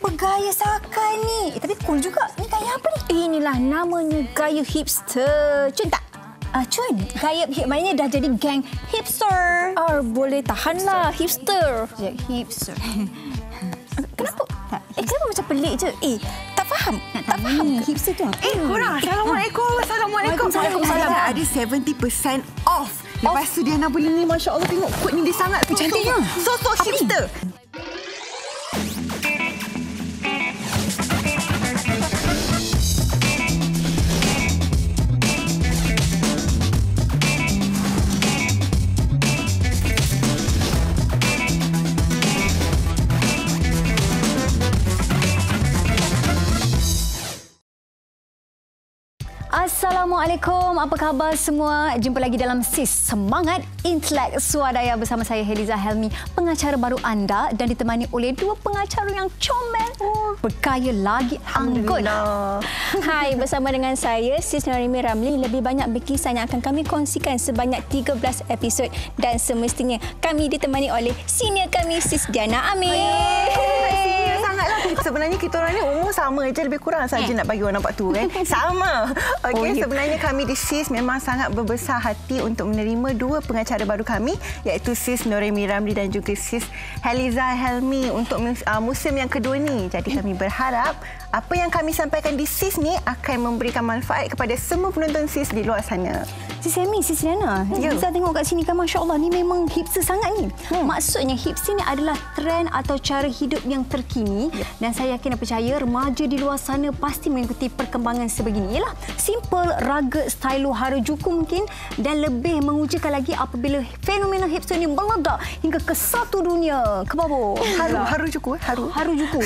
Bergaya sakai ni. Tapi cool juga. Ni gaya apa ni? Inilah namanya gaya hipster. Cun tak? Cun, gaya maknanya dah jadi geng hipster. Boleh tahanlah hipster. Hipster. Kenapa? Kenapa macam pelik je? Tak faham. Tak faham. Hipster tu. Korang. Assalamualaikum. Waalaikumsalam. Ada 70% off. Lepas tu Diana beli ni, Masya Allah, tengok kod ni dia sangat cantiknya. So hipster. Assalamualaikum, apa khabar semua? Jumpa lagi dalam SIS Semangat Intelek Swadaya bersama saya Heliza Helmi, pengacara baru anda, dan ditemani oleh dua pengacara yang comel, bergaya lagi anggun. Hai, bersama dengan saya Sis Norimi Ramli. Lebih banyak berkisah yang akan kami kongsikan sebanyak 13 episod, dan semestinya kami ditemani oleh senior kami Sis Diana Amir. Sebenarnya kita orang ni umur sama je, lebih kurang saja nak bagi orang nampak tu kan. Sama. Okey, sebenarnya kami di SIS memang sangat berbesar hati untuk menerima dua pengacara baru kami, iaitu Sis Norimi Ramli dan juga Sis Heliza Helmi untuk musim yang kedua ni. Jadi kami berharap apa yang kami sampaikan di SIS ni akan memberikan manfaat kepada semua penonton SIS di luar sana. Sis Helmi, Sis Diana, Heliza tengok kat sini kan, Masya Allah, ni memang hipster sangat ni. Maksudnya hipster ni adalah trend atau cara hidup yang terkini. Dan saya yakin dan percaya remaja di luar sana pasti mengikuti perkembangan sebegini. Ialah simple, rugged, stylo Harajuku mungkin, dan lebih mengujikan lagi apabila fenomena hipster ni meledak hingga ke satu dunia. Ke bawah. Harajuku. Harajuku.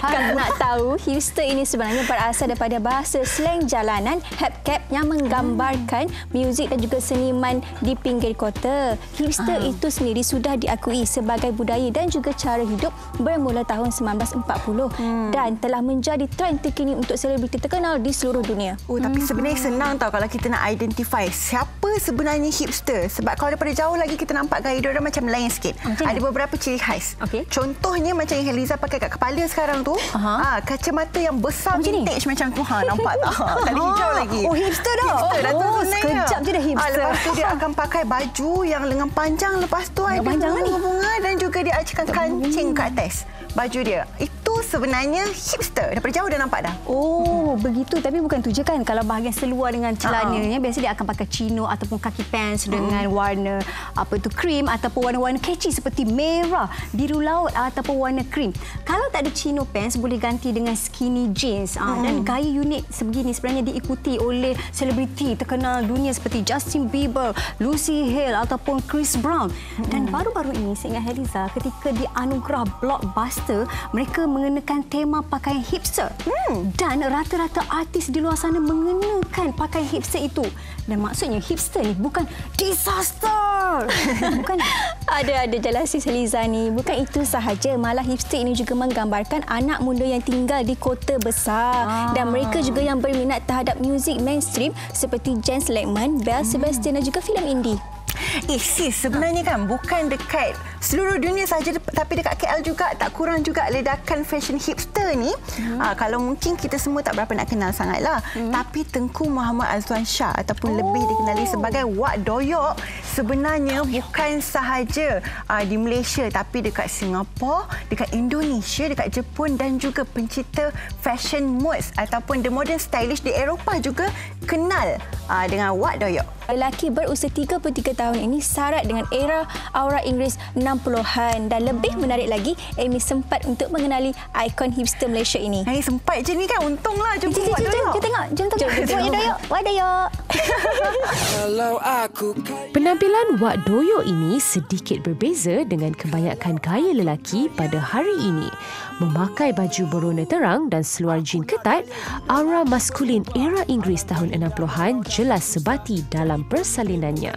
Kalau nak tahu, hipster ini sebenarnya berasal daripada bahasa slang jalanan hepcap yang menggambarkan muzik dan juga seniman di pinggir kota. Hipster itu sendiri sudah diakui sebagai budaya dan juga cara hidup bermula tahun 1940 dan telah menjadi trend terkini untuk selebriti terkenal di seluruh dunia. Tapi sebenarnya senang tau kalau kita nak identify siapa sebenarnya hipster. Sebab kalau daripada jauh lagi kita nampak gaya diorang macam lain sikit. Ada beberapa ciri khas. Contohnya macam yang Heliza pakai kat kepala sekarang tu. Kacamata yang besar vintage macam tu. Nampak tak? Tadi hijau lagi. Hipster dah. Sekejap je dah hipster. Lepas tu dia akan pakai baju yang lengan panjang. Lepas tu ada bunga-bunga dan juga dia acikan kancing kat atas baju dia. Itu sebenarnya hipster. Daripada jauh dah nampak dah. Begitu. Tapi bukan tu je kan. Kalau bahagian seluar dengan celananya, biasanya dia akan pakai chino ataupun kaki pants dengan warna krim ataupun warna-warna catchy seperti merah, biru laut ataupun warna krim. Kalau tak ada chino pants, boleh ganti dengan skinny jeans. Dan gaya unik sebegini sebenarnya diikuti oleh selebriti terkenal dunia seperti Justin Bieber, Lucy Hale ataupun Chris Brown. Dan baru-baru ini saya ingat Heliza ketika dianugerah Blockbuster, mereka mengenakan tema pakaian hipster. Dan rata-rata artis di luar sana mengenakan pakaian hipster itu. Dan maksudnya hipster ni bukan disaster. Bukan. Ada jelas Sis Heliza ni. Bukan itu sahaja, malah hipster ini juga menggambarkan anak muda yang tinggal di kota besar. Dan mereka juga yang berminat terhadap muzik mainstream seperti Jens Lekman, Belle Sebastian dan juga filem indie. Sis, sebenarnya kan bukan dekat seluruh dunia saja, tapi dekat KL juga tak kurang juga ledakan fashion hipster ni. Kalau mungkin kita semua tak berapa nak kenal sangatlah. Tapi Tengku Muhammad Azwan Shah ataupun lebih dikenali sebagai Wak Doyok sebenarnya bukan sahaja di Malaysia, tapi dekat Singapura, dekat Indonesia, dekat Jepun dan juga pencipta fashion modes ataupun the modern stylish di Eropah juga kenal dengan Wak Doyok. Lelaki berusia 33 tahun ini syarat dengan era aura Inggeris 60-an, dan lebih menarik lagi, Amy sempat untuk mengenali ikon hipster Malaysia ini. Sempat je ni kan, untunglah. Jom Wak Doyok. Jom tengok. Wak Doyok. Penampilan Wak Doyok ini sedikit berbeza dengan kebanyakan gaya lelaki pada hari ini. Memakai baju berwarna terang dan seluar jean ketat, aura maskulin era Inggeris tahun 60-an jelas sebati dalam persalinannya.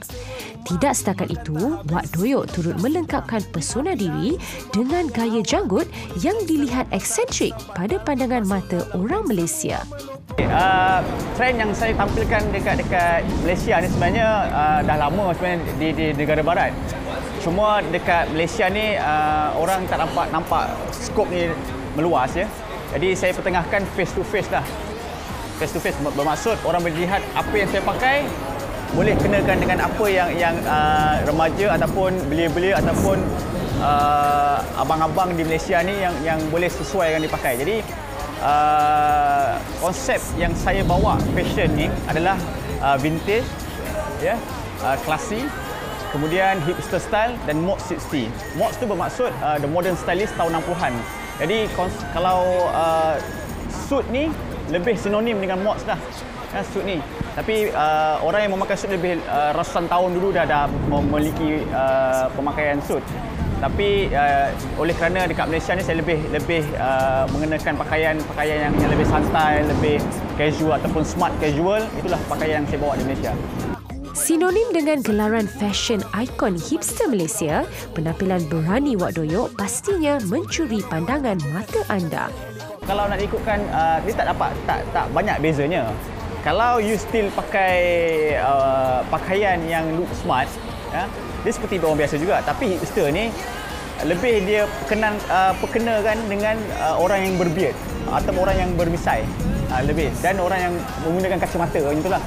Tidak setakat itu, Wak Doyok turut melengkapkan pesona diri dengan gaya janggut yang dilihat eksentrik pada pandangan mata orang Malaysia. Trend yang saya tampilkan dekat Malaysia ni sebenarnya dah lama sebenarnya di negara barat. Cuma dekat Malaysia ni orang tak nampak skop ni meluas ya. Jadi saya pertengahkan face to face lah. Face to face bermaksud orang boleh lihat apa yang saya pakai boleh kenakan dengan apa yang remaja ataupun belia-belia ataupun abang-abang di Malaysia ni yang boleh sesuai dengan dipakai. Jadi konsep yang saya bawa fashion ni adalah vintage, ya, classy, kemudian hipster style dan mod 60. Mod tu bermaksud the modern stylist tahun 60-an. Jadi kalau suit ni lebih sinonim dengan mods dah. Suit ni. Tapi orang yang memakai suit lebih ratusan tahun dulu dah memiliki pemakaian suit. Tapi oleh kerana dekat Malaysia ni saya lebih mengenakan pakaian yang lebih santai, lebih casual ataupun smart casual, itulah pakaian yang saya bawa di Malaysia. Sinonim dengan gelaran fashion ikon hipster Malaysia, penampilan berani Wak Doyok pastinya mencuri pandangan mata anda. Kalau nak ikutkan, dia tak banyak bezanya. Kalau you still pakai pakaian yang look smart, ya, dia seperti orang biasa juga. Tapi hipster ni lebih dia perkenakan dengan orang yang berbeard atau orang yang bermisai lebih, dan orang yang menggunakan kacamata macam itulah.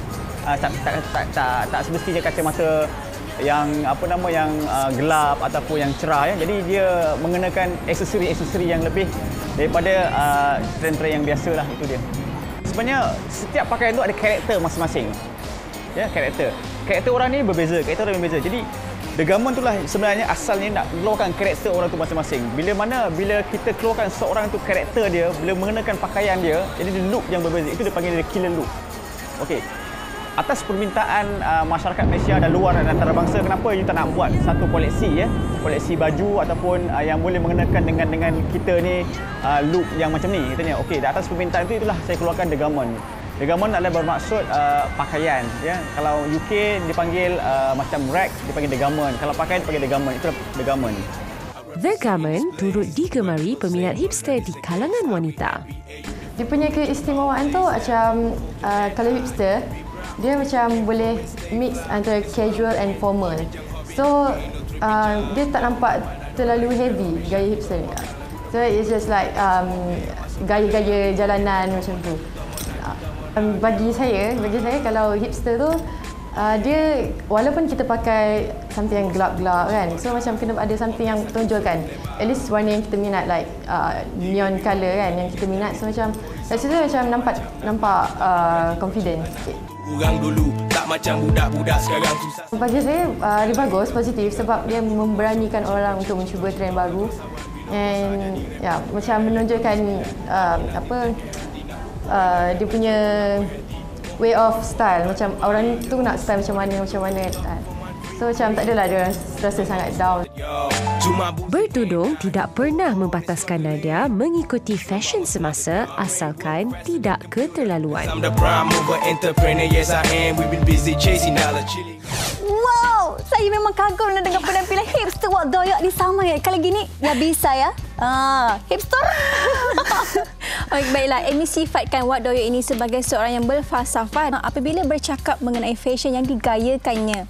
Tak semestinya kacamata yang yang gelap ataupun yang cerah ya. Jadi dia mengenakan aksesori yang lebih daripada trend-trend yang biasalah, itu dia. Sebenarnya setiap pakaian tu ada karakter masing-masing. Ya, karakter orang ni berbeza, Jadi the garment itulah sebenarnya asalnya nak keluarkan karakter orang tu masing-masing. Bila kita keluarkan seorang tu karakter dia, bila mengenakan pakaian dia, jadi dia look yang berbeza. Itu dia panggil dia killer look. Okey. Atas permintaan masyarakat Malaysia dan luar dan antarabangsa, kenapa you tak nak buat satu koleksi ya? Koleksi baju ataupun yang boleh mengenakan dengan kita ni look yang macam ni katanya. Okey, atas permintaan itulah saya keluarkan The Garment. The Garment adalah bermaksud pakaian ya. Kalau UK dipanggil macam rag, dipanggil The Garment. Kalau pakaian dipanggil The Garment. Itulah The Garment. The Garment turut digemari peminat hipster di kalangan wanita. Dia punya keistimewaan tu macam kalau hipster, dia macam boleh mix antara casual and formal. So dia tak nampak terlalu heavy gaya hipster ni. So it's just like gaya-gaya jalanan macam tu. Bagi saya kalau hipster tu dia walaupun kita pakai something yang gelap-gelap kan, so macam kena ada something yang tonjolkan. At least warna yang kita minat, like neon colour kan yang kita minat. So macam macam nampak confident sikit. Kurang dulu tak macam budak-budak sekarang susah. Bagi saya dia bagus, positif sebab dia memberanikan orang untuk mencuba trend baru, and ya macam menunjukkan dia punya way of style, macam orang tu nak style macam mana. So macam tak adalah dia rasa sangat down. Bertudung tidak pernah membataskan Nadia mengikuti fashion semasa asalkan tidak keterlaluan. Wow, saya memang kagum dengan penampilan hipster Wak Doyok ni sama ya. Kalau gini, ya bisa ya. Hipster. Baiklah, Amy sifatkan Wak Doyok ini sebagai seorang yang berfalsafah apabila bercakap mengenai fashion yang digayakannya.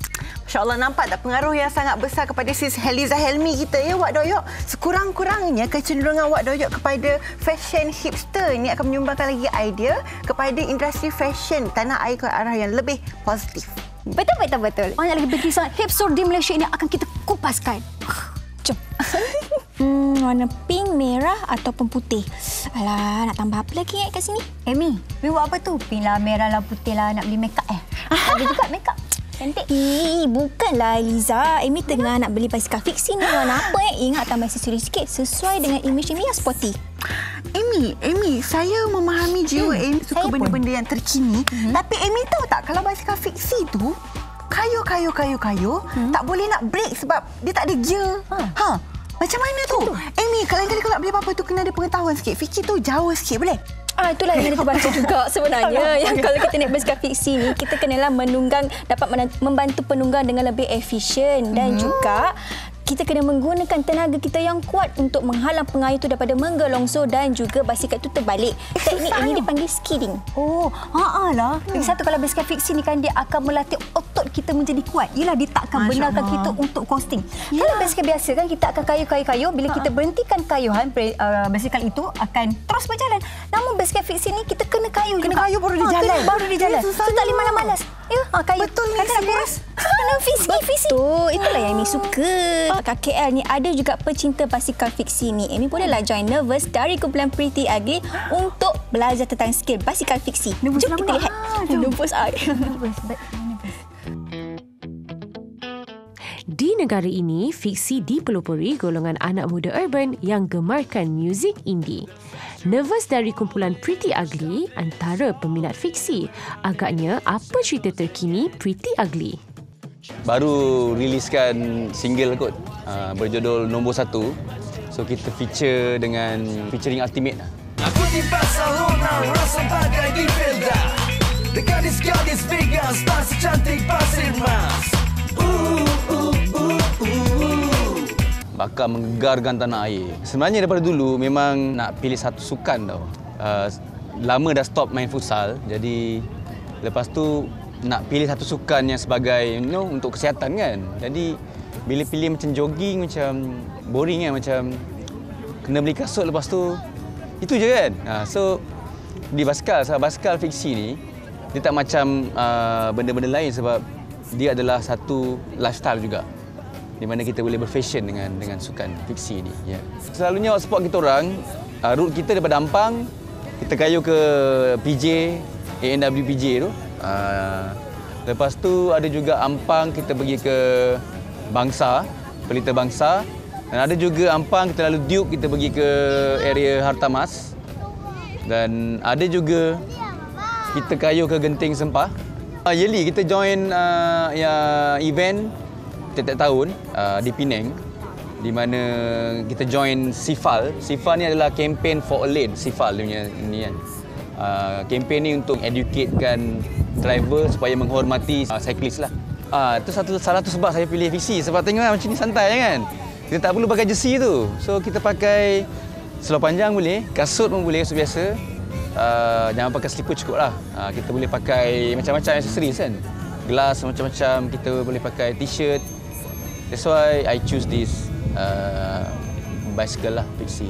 Masya Allah, nampak tak pengaruh yang sangat besar kepada Sis Heliza Helmi kita ya, Wak Doyok. Sekurang-kurangnya kecenderungan Wak Doyok kepada fashion hipster ini akan menyumbangkan lagi idea kepada industri fashion tanah air ke arah yang lebih positif. Betul. Banyak lagi begitu sangat hipster di Malaysia ini akan kita kupaskan. Jom. Warna pink, merah ataupun putih. Alah, nak tambah apa lagi kat sini? Amy, you buat apa tu? Pink lah, merah lah, putih lah, nak beli makeup Ada juga makeup. Cantik. Bukanlah Eliza. Amy tengah nak beli basikal fiksi ni. Warna apa Ingat tambah aksesori sikit sesuai dengan image Amy yang sporty. Amy, saya memahami jiwa Amy suka benda-benda yang terkini. Tapi Amy tahu tak kalau basikal fiksi tu kayu tak boleh nak brake sebab dia tak ada gear. Macam mana tu? Amy, kalau nak beli apa-apa tu kena ada pengetahuan sikit. Fikir tu jauh sikit boleh? Itulah yang kita baca juga sebenarnya. Yang kalau kita naik basikal fiksi ni, kita kenalah dapat membantu penunggang dengan lebih efisien dan juga kita kena menggunakan tenaga kita yang kuat untuk menghalang pengayuh itu daripada menggelongsor dan juga basikal itu terbalik. Teknik ini dipanggil skidding. Oh, lah. Lagi satu, kalau basikal fiksi ni kan dia akan melatih otot kita menjadi kuat. Yalah, dia tak akan benarkan kita untuk coasting. Kalau basikal biasa kan kita akan kayuh. Bila kita berhentikan kayuhan, basikal itu akan terus berjalan. Namun basikal fiksi ni kita kena kayuh. Kena kayuh baru dia jalan. Baru dia jalan. So tak boleh malas-malas. Ya, kayuh. Betul ni, serius. Kena fiksi. Betul. Itulah yang Amy suka. KKL ni ada juga pecinta basikal fiksi ni. Amy bolehlah join Nervous dari kumpulan Pretty Ugly untuk belajar tentang skill basikal fiksi. Jom kita lihat. Nervous. Di negara ini, fiksi dipelopori golongan anak muda urban yang gemarkan muzik indie. Nervous dari kumpulan Pretty Ugly antara peminat fiksi. Agaknya, apa cerita terkini Pretty Ugly? Baru riliskan single kot, berjudul Nombor 1. So kita feature dengan featuring Ultimate. Aku di Barcelona, rasa bagai di Belda. Dekat gadis Vegas, tak secantik pasir mas. Bakal menggegarkan tanah air. Sebenarnya daripada dulu memang nak pilih satu sukan tau. Lama dah stop main futsal, jadi lepas tu nak pilih satu sukan yang sebagai untuk kesihatan kan. Jadi bila pilih macam jogging macam boring kan, macam kena beli kasut lepas tu itu je kan. So di basikal, sebab basikal fiksi ni dia tak macam benda-benda lain sebab dia adalah satu lifestyle juga, di mana kita boleh berfashion dengan sukan fiksi ni. Yeah. Selalunya sport kita orang, route kita daripada Ampang, kita kayuh ke PJ, ANW PJ tu. Lepas tu ada juga Ampang, kita pergi ke Bangsa, Pelita Bangsa. Dan ada juga Ampang, kita lalu Duke, kita pergi ke area Hartamas. Dan ada juga kita kayuh ke Genting Sempah. Yearly kita join event tiap-tiap tahun di Penang, di mana kita join SIFAL. SIFAL ni adalah campaign for a lane. SIFAL dia punya ni kan. Campaign ni untuk educatekan driver supaya menghormati cyclist lah. Itu salah satu sebab saya pilih fiksi, sebab tengoklah macam ni santai kan. Kita tak perlu pakai jersey tu. So kita pakai seluar panjang boleh, kasut pun boleh, kasut biasa. Jangan pakai slipper cukup lah. Kita boleh pakai macam-macam accessories kan. Gelas macam-macam, kita boleh pakai t-shirt. That's why I choose this bicycle lah, fiksi.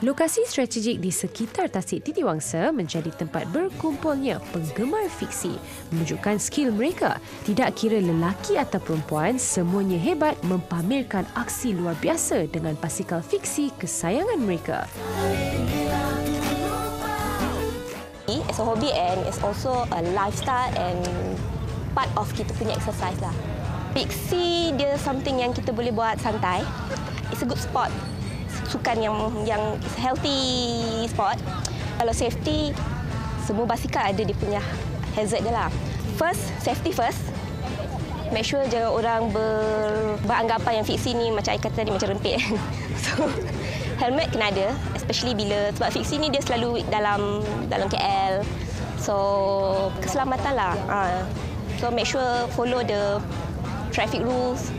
Lokasi strategik di sekitar Tasik Titiwangsa menjadi tempat berkumpulnya penggemar fiksi, menunjukkan skill mereka. Tidak kira lelaki atau perempuan, semuanya hebat mempamerkan aksi luar biasa dengan basikal fiksi kesayangan mereka. It's a hobby and it's also a lifestyle and part of kita punya exercise lah. Fiksi dia something yang kita boleh buat santai. It's a good sport. Sukan yang healthy sport. Kalau safety, semua basikal ada dia punya hazard dia lah. First, safety first. Make sure jangan orang beranggapan yang fiksi ni macam I kata tadi macam rempit. So, helmet kena ada, especially bila sebab fiksi ni dia selalu dalam KL. So, keselamatan lah. So, make sure follow the traffic rules.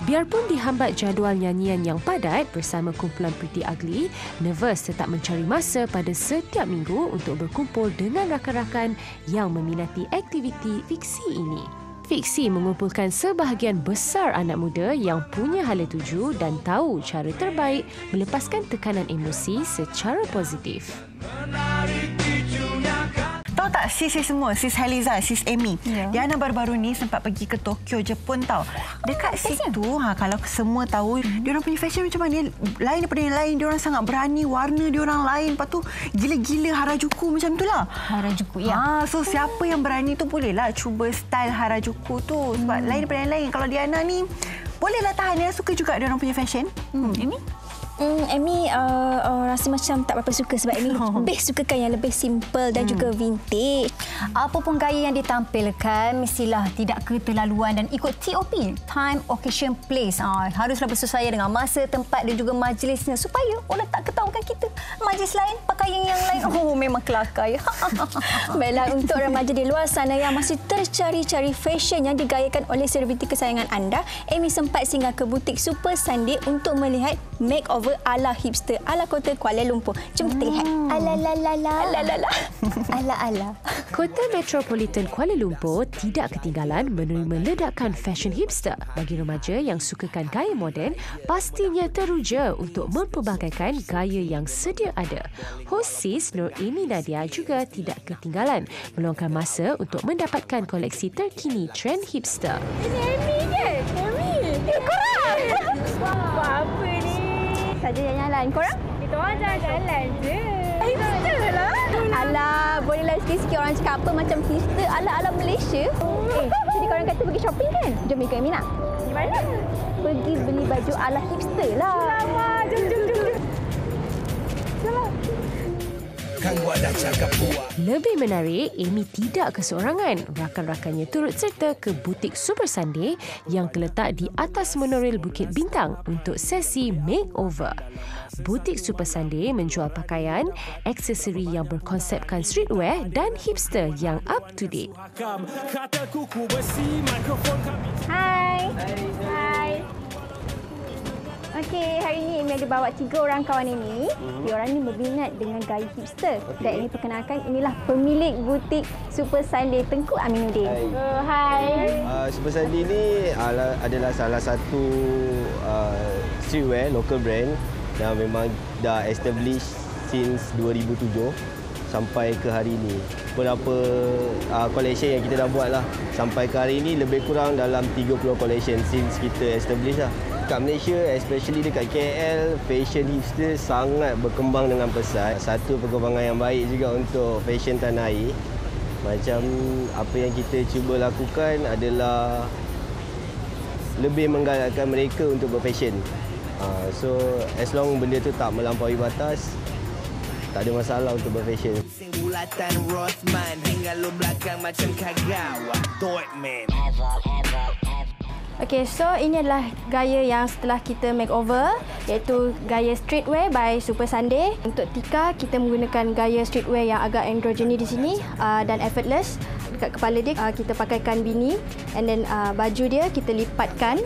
Biarpun dihambat jadual nyanyian yang padat bersama kumpulan Pretty Ugly, Nervous tetap mencari masa pada setiap minggu untuk berkumpul dengan rakan-rakan yang meminati aktiviti fiksi ini. Fiksi mengumpulkan sebahagian besar anak muda yang punya hala tuju dan tahu cara terbaik melepaskan tekanan emosi secara positif. Tahu tak sis semua, sis Haliza, sis Amy. Diana baru-baru ni sempat pergi ke Tokyo, Jepun tau. Dekat situ, kalau semua tahu, diorang punya fashion macam mana, lain daripada yang lain. Diorang sangat berani, warna diorang lain. Lepas tu gila-gila Harajuku macam tu lah. Harajuku, ya. So siapa yang berani tu bolehlah cuba style Harajuku tu. Sebab lain daripada yang lain. Kalau Diana ni, bolehlah tahan. Dia suka juga diorang punya fashion. Amy? Amy rasa macam tak berapa suka sebab Amy lebih sukakan yang lebih simple dan juga vintage. Apa pun gaya yang ditampilkan, mestilah tidak keterlaluan dan ikut TOP, time, occasion, place. Haruslah bersesuaian dengan masa, tempat dan juga majlisnya supaya orang tak ketahukan kita. Majlis lain, pakaian yang lain. Oh, memang kelakar ya. Baiklah, untuk remaja di luar sana yang masih tercari-cari fashion yang digayakan oleh selebriti kesayangan anda, Amy sempat singgah ke butik Super Sunday untuk melihat makeover ala hipster ala kota Kuala Lumpur. Jom kita lihat. Ala-la-la-la. Ala-ala. Kota Metropolitan Kuala Lumpur tidak ketinggalan menerima ledakan fashion hipster. Bagi remaja yang sukakan gaya moden, pastinya teruja untuk mempelbagaikan gaya yang sedia ada. Hos Sis Nur Amy Nadia juga tidak ketinggalan meluangkan masa untuk mendapatkan koleksi terkini trend hipster. Ini Amy je. Amy. Korang. Wah, apa ni? Saja jalan-jalan. Korang? Kita orang jalan-jalan je. Hipster lah. Alah, bolehlah sikit-sikit orang cakap apa macam hipster ala-ala Malaysia. Jadi korang kata pergi shopping kan? Jom ikut Amy nak. Di mana? Pergi beli baju ala hipster lah. Lama. Jom. Jom. Lebih menarik, Amy tidak keseorangan. Rakan-rakannya turut serta ke butik Super Sunday yang terletak di atas monorail Bukit Bintang untuk sesi makeover. Butik Super Sunday menjual pakaian, aksesori yang berkonsepkan streetwear dan hipster yang up to date. Hai. Okey, hari ini Amy ada bawa 3 orang kawan Amy. 3 orang ni berminat dengan gaya hipster. Dan Amy perkenalkan, inilah pemilik butik Super Sunday, Tengku Aminuddin. Hai. Super Sunday ni adalah salah satu streetwear local brand yang memang dah established since 2007 sampai ke hari ini. Beberapa collection yang kita dah buat lah. Sampai ke hari ini lebih kurang dalam 30 collection since kita establish lah. Kat Malaysia, especially dekat KL, fashion hipster sangat berkembang dengan pesat. Satu perkembangan yang baik juga untuk fashion tanah air. Macam apa yang kita cuba lakukan adalah lebih menggalakkan mereka untuk berfashion. So, as long benda tu tak melampaui batas, tak ada masalah untuk berfashion. Bulatan Rothman hingga lu belakang macam kagawa Dortmund. Okey, so ini adalah gaya yang setelah kita makeover, iaitu gaya streetwear by Super Sunday. Untuk Tika, kita menggunakan gaya streetwear yang agak androgyny di sini dan effortless. Dekat kepala dia kita pakaikan beanie, and then baju dia kita lipatkan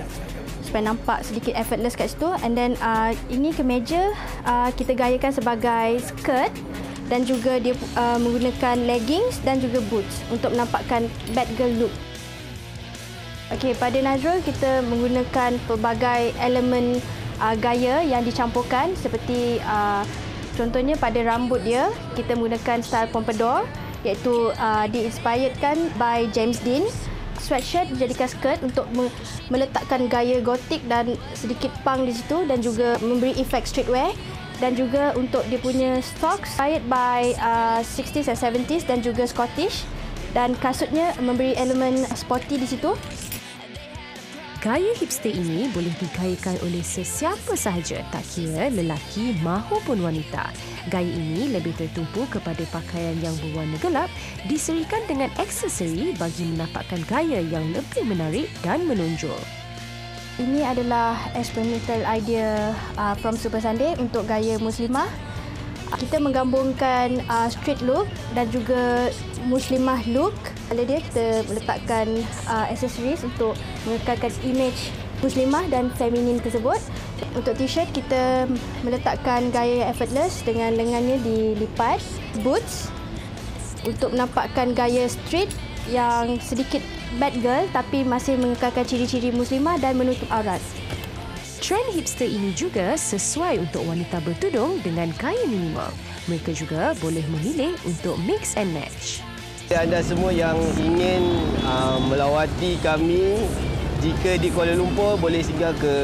supaya nampak sedikit effortless kat situ. And then ini kemeja kita gayakan sebagai skirt dan juga dia menggunakan leggings dan juga boots untuk menampakkan bad girl look. Okey, pada Nazrul kita menggunakan pelbagai elemen gaya yang dicampurkan seperti contohnya pada rambut dia kita menggunakan style pompadour, iaitu diinspiredkan by James Dean. Sweatshirt dijadikan skirt untuk meletakkan gaya gotik dan sedikit punk di situ dan juga memberi efek streetwear. Dan juga untuk dia punya socks inspired by 60s and 70s dan juga Scottish, dan kasutnya memberi elemen sporty di situ. Gaya hipster ini boleh digayakan oleh sesiapa sahaja, tak kira lelaki mahupun wanita. Gaya ini lebih tertumpu kepada pakaian yang berwarna gelap diserikan dengan aksesori bagi menampakkan gaya yang lebih menarik dan menonjol. Ini adalah experimental idea from Super Sunday untuk gaya muslimah. Kita menggabungkan street look dan juga muslimah look. Pada dia kita meletakkan aksesoris untuk mengekalkan image muslimah dan feminin tersebut. Untuk t-shirt kita meletakkan gaya effortless dengan lengannya dilipat. Boots untuk menampakkan gaya street yang sedikit bad girl tapi masih mengekalkan ciri-ciri muslimah dan menutup aurat. Trend hipster ini juga sesuai untuk wanita bertudung dengan gaya minimal. Mereka juga boleh memilih untuk mix and match. Anda semua yang ingin melawati kami, jika di Kuala Lumpur boleh singgah ke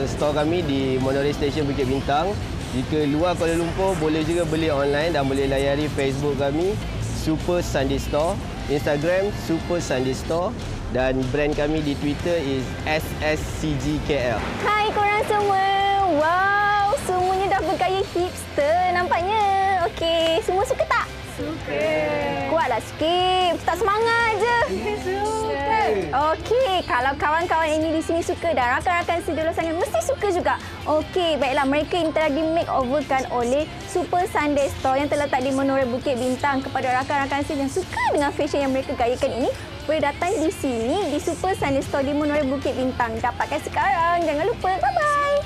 store kami di Monorail Station Bukit Bintang. Jika luar Kuala Lumpur boleh juga beli online dan boleh layari Facebook kami Super Sunday Store, Instagram Super Sunday Store dan brand kami di Twitter is SSCGKL. Hai korang semua. Wow, semuanya dah bergaya hipster nampaknya. Okey, semua suka tak? Suka. Kuatlah sikit. Tak semangat je. Suka. Okey, kalau kawan-kawan ini di sini suka dan rakan-rakan si di luar sana mesti suka juga. Okey, baiklah. Mereka ini telah di-makeoverkan oleh Super Sunday Store yang terletak di Menora Bukit Bintang. Kepada rakan-rakan si yang suka dengan fashion yang mereka gayakan ini, boleh datang di sini di Super Sunday Store di Menora Bukit Bintang. Dapatkan sekarang. Jangan lupa. Bye-bye.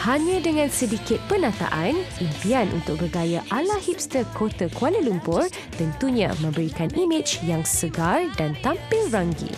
Hanya dengan sedikit penataan, impian untuk bergaya ala hipster kota Kuala Lumpur tentunya memberikan imej yang segar dan tampil ranggi.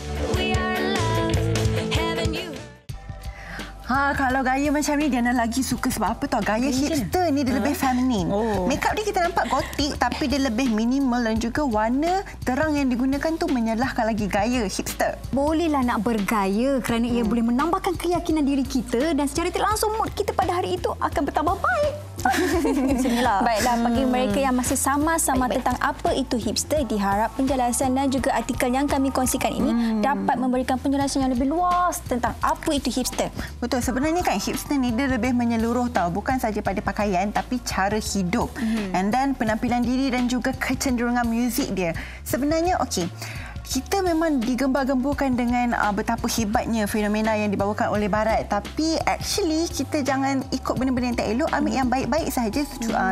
Kalau gaya macam ni Diana lagi suka sebab apa tau? Gaya hipster ni dia lebih feminin. Makeup dia kita nampak gotik tapi dia lebih minimal dan juga warna terang yang digunakan tu menyelahkan lagi gaya hipster. Bolehlah nak bergaya kerana ia boleh menambahkan keyakinan diri kita dan secara tidak langsung mood kita pada hari itu akan bertambah baik. Baiklah, bagi mereka yang masih sama-sama tentang apa itu hipster, diharap penjelasan dan juga artikel yang kami kongsikan ini dapat memberikan penjelasan yang lebih luas tentang apa itu hipster. Betul, sebenarnya kan hipster ni dia lebih menyeluruh tau, bukan saja pada pakaian tapi cara hidup. And then penampilan diri dan juga kecenderungan muzik dia. Sebenarnya okey, kita memang digembar-gemburkan dengan betapa hebatnya fenomena yang dibawakan oleh Barat. Tapi actually kita jangan ikut benda-benda yang tak elok. Ambil yang baik-baik sahaja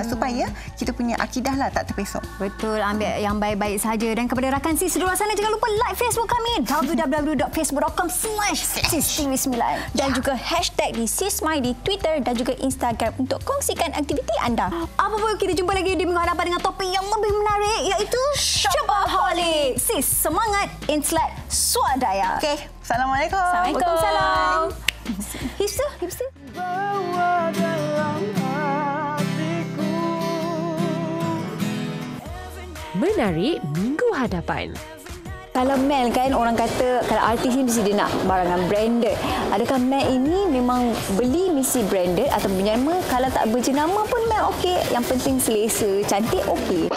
supaya kita punya akidah lah tak terpesong. Betul, ambil yang baik-baik sahaja. Dan kepada rakan sis di luar sana, jangan lupa like Facebook kami www.facebook.com/sis9 dan juga hashtag di #sismy di Twitter dan juga Instagram untuk kongsikan aktiviti anda. Apa pun kita jumpa lagi di minggu hadapan dengan topik yang lebih menarik iaitu Shopaholic. Sis, semangat, insight, swadaya. Okey, Assalamualaikum. Waalaikumsalam. Hipster, hipster. Menarik minggu hadapan. Kalau Mel kan, orang kata kalau artis ni mesti dia nak barangan branded. Adakah Mel ini memang beli mesti branded atau berjenama? Kalau tak berjenama pun Mel okey. Yang penting selesa, cantik okey.